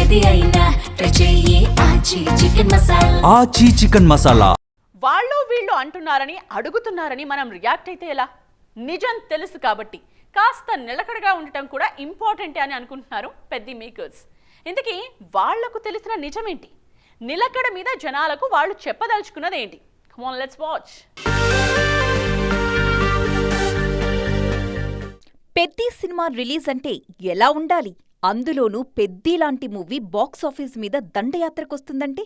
ఏది అయినా ట్రై చెయ్యి ఆచి చికెన్ మసాలా. ఆచి చికెన్ మసాలా. వాళ్ళు వీళ్ళు అంటున్నారని అడుగుతున్నారని మనం రియాక్ట్ అయితే ఎలా? నిజం తెలుసు కాబట్టి కాస్త నిలకడగా ఉండటం కూడా ఇంపార్టెంటే అని అనుకుంటున్నారు పెద్ద మేకర్స్. ఇంతకీ వాళ్లకు తెలిసిన నిజమేంటి? నిలకడ మీద జనాలకు వాళ్ళు చెప్పదలుచుకున్నది ఏంటి? Come on, let's watch. Peddi cinema release అంటే ఎలా ఉండాలి? అందులోనూ పెద్ది లాంటి మూవీ బాక్సాఫీస్ మీద దండయాత్రకొస్తుందంటే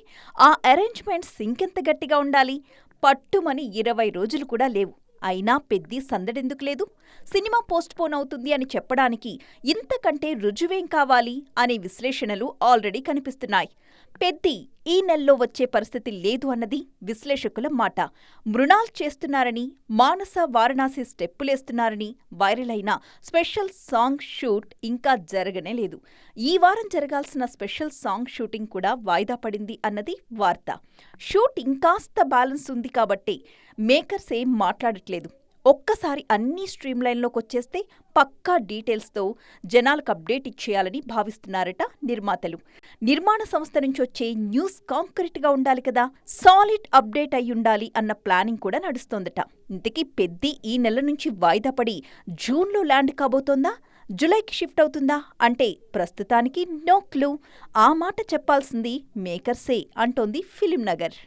ఆ అరేంజ్మెంట్స్ ఇంకెంత గట్టిగా ఉండాలి? పట్టుమని 20 రోజులు కూడా లేవు. అయినా పెద్ది సందడెందుకు లేదు? సినిమా పోస్ట్పోన్ అవుతుంది అని చెప్పడానికి ఇంతకంటే రుజువేం కావాలి అనే విశ్లేషణలు ఆల్రెడీ కనిపిస్తున్నాయి. పెద్ది ఈ నెలలో వచ్చే పరిస్థితి లేదు అన్నది విశ్లేషకుల మాట. మృణాల్ చేస్తున్నారని, మానస వారణాసి స్టెప్పులేస్తున్నారని వైరల్ అయిన స్పెషల్ సాంగ్ షూట్ ఇంకా జరగనే లేదు. ఈ వారం జరగాల్సిన స్పెషల్ సాంగ్ షూటింగ్ కూడా వాయిదా పడింది అన్నది వార్త. షూట్ ఇంకాస్త బ్యాలెన్స్ ఉంది కాబట్టే మేకర్స్ ఏం మాట్లాడట్లేదు. ఒక్కసారి అన్నీ స్ట్రీమ్లైన్లోకొచ్చేస్తే పక్కా డీటెయిల్స్తో జనాలకు అప్డేట్ ఇచ్చేయాలని భావిస్తున్నారట నిర్మాతలు. నిర్మాణ సంస్థ నుంచి వచ్చే న్యూస్ కాంక్రీట్గా ఉండాలి కదా, సాలిడ్ అప్డేట్ అయ్యుండాలి అన్న ప్లానింగ్ కూడా నడుస్తోందట. ఇంతకీ పెద్ది ఈ నెల నుంచి వాయిదా పడి జూన్లో ల్యాండ్ కాబోతోందా, జులైకి షిఫ్ట్ అవుతుందా అంటే ప్రస్తుతానికి నో క్లూ. ఆ మాట చెప్పాల్సింది మేకర్సే అంటోంది ఫిలిం నగర్.